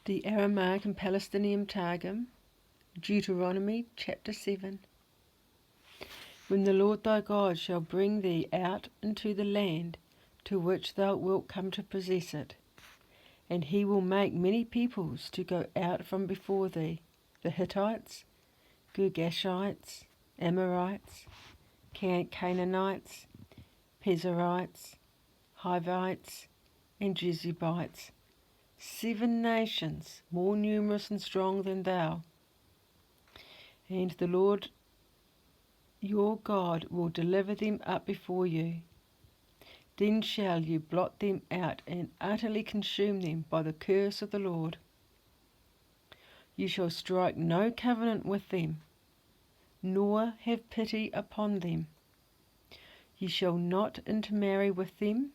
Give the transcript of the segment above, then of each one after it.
The Aramaic and Palestinian Targum, Deuteronomy chapter 7. When the Lord thy God shall bring thee out into the land to which thou wilt come to possess it, and he will make many peoples to go out from before thee, the Hittites, Girgashites, Amorites, Canaanites, Perizzites, Hivites, and Jebusites, 7 nations more numerous and strong than thou. And the Lord your God will deliver them up before you. Then shall you blot them out and utterly consume them by the curse of the Lord. You shall strike no covenant with them, nor have pity upon them. You shall not intermarry with them.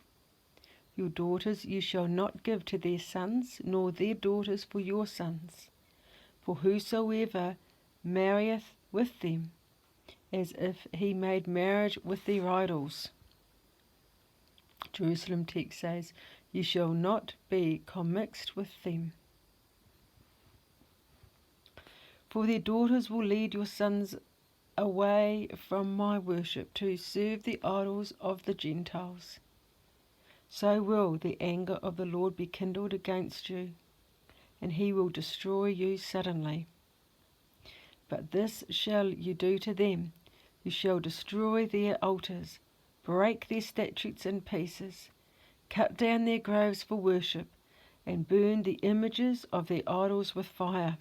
Your daughters you shall not give to their sons, nor their daughters for your sons. For whosoever marrieth with them, as if he made marriage with their idols. Jerusalem text says, you shall not be commixed with them. For their daughters will lead your sons away from my worship to serve the idols of the Gentiles. So will the anger of the Lord be kindled against you, and he will destroy you suddenly. But this shall you do to them. You shall destroy their altars, break their statutes in pieces, cut down their groves for worship, and burn the images of their idols with fire.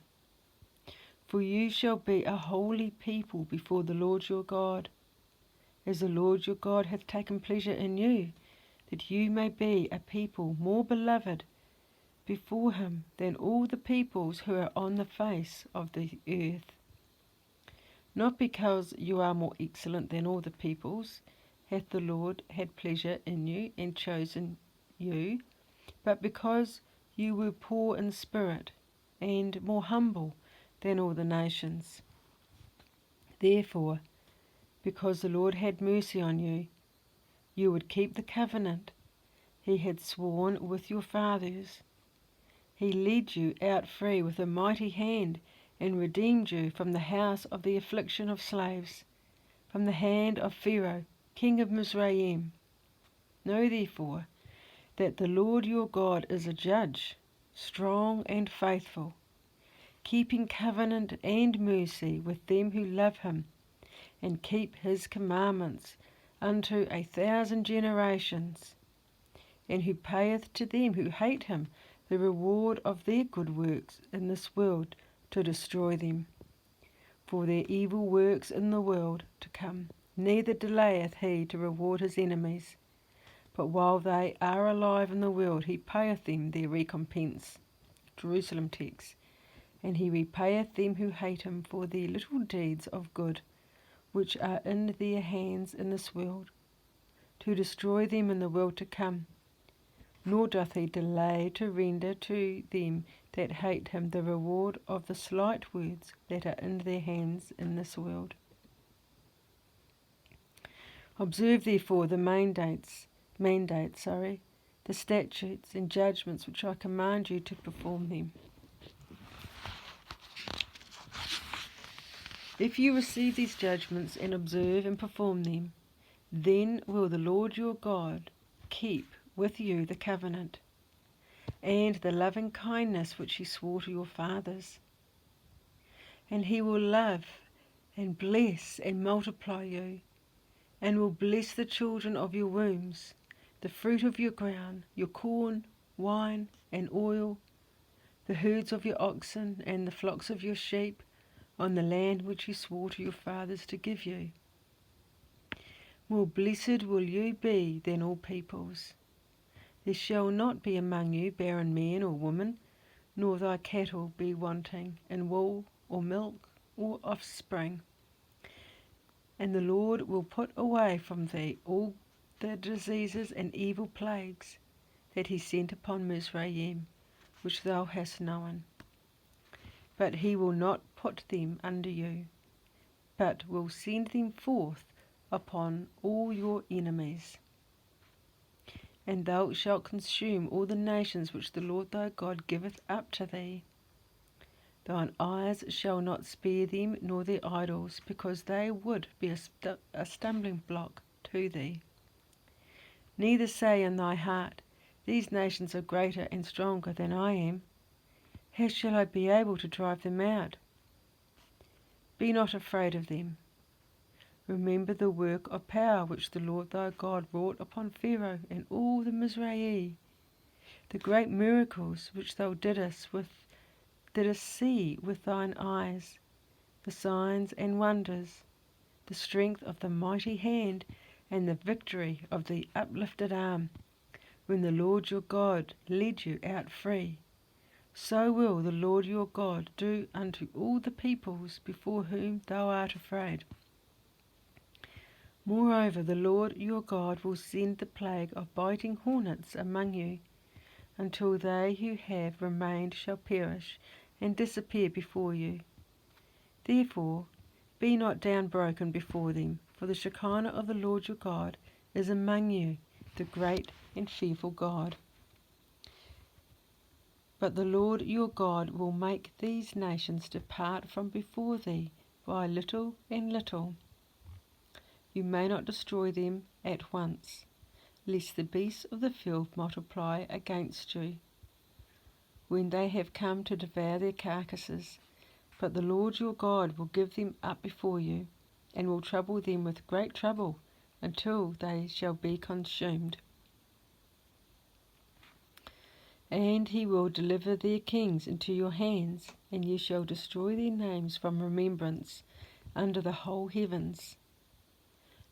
For you shall be a holy people before the Lord your God, as the Lord your God hath taken pleasure in you, that you may be a people more beloved before him than all the peoples who are on the face of the earth. Not because you are more excellent than all the peoples, hath the Lord had pleasure in you and chosen you, but because you were poor in spirit and more humble than all the nations. Therefore, because the Lord had mercy on you, you would keep the covenant he had sworn with your fathers. He led you out free with a mighty hand, and redeemed you from the house of the affliction of slaves, from the hand of Pharaoh, king of Mizraim. Know therefore that the Lord your God is a judge, strong and faithful, keeping covenant and mercy with them who love him, and keep his commandments unto 1,000 generations, and who payeth to them who hate him the reward of their good works in this world, to destroy them, for their evil works in the world to come. Neither delayeth he to reward his enemies, but while they are alive in the world he payeth them their recompense. Jerusalem text. And he repayeth them who hate him for their little deeds of good, which are in their hands in this world, to destroy them in the world to come. Nor doth he delay to render to them that hate him the reward of the slight words that are in their hands in this world. Observe therefore the mandates, the statutes and judgments which I command you to perform them. If you receive these judgments and observe and perform them, then will the Lord your God keep with you the covenant and the loving kindness which he swore to your fathers. And he will love and bless and multiply you, and will bless the children of your wombs, the fruit of your ground, your corn, wine, and oil, the herds of your oxen, and the flocks of your sheep, on the land which he swore to your fathers to give you. More blessed will you be than all peoples. There shall not be among you barren man or woman, nor thy cattle be wanting in wool or milk or offspring. And the Lord will put away from thee all the diseases and evil plagues that he sent upon Mizraim, which thou hast known. But he will not put them under you, but will send them forth upon all your enemies. and thou shalt consume all the nations which the Lord thy God giveth up to thee. Thine eyes shall not spare them nor their idols, because they would be a stumbling block to thee. Neither say in thy heart, These nations are greater and stronger than I am. How shall I be able to drive them out? Be not afraid of them. Remember the work of power which the Lord thy God wrought upon Pharaoh and all the Mizraim, the great miracles which thou didst see with thine eyes, the signs and wonders, the strength of the mighty hand, and the victory of the uplifted arm, when the Lord your God led you out free. So will the Lord your God do unto all the peoples before whom thou art afraid. Moreover, the Lord your God will send the plague of biting hornets among you, until they who have remained shall perish and disappear before you. Therefore, be not downbroken before them, for the Shekinah of the Lord your God is among you, the great and fearful God. But the Lord your God will make these nations depart from before thee by little and little. You may not destroy them at once, lest the beasts of the field multiply against you, when they have come to devour their carcasses. But the Lord your God will give them up before you, and will trouble them with great trouble, until they shall be consumed. And he will deliver their kings into your hands, and you shall destroy their names from remembrance under the whole heavens.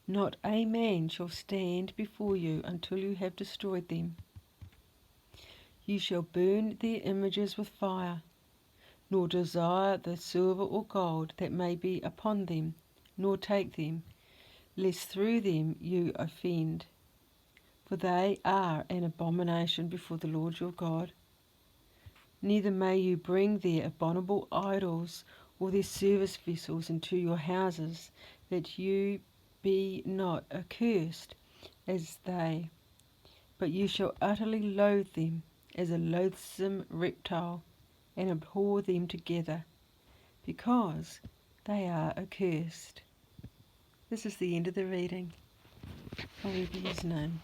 Not a man shall stand before you until you have destroyed them. You shall burn their images with fire, nor desire the silver or gold that may be upon them, nor take them, lest through them you offend. For they are an abomination before the Lord your God. Neither may you bring their abominable idols or their service vessels into your houses, that you be not accursed as they, but you shall utterly loathe them as a loathsome reptile, and abhor them together, because they are accursed. This is the end of the reading. Glory be his name.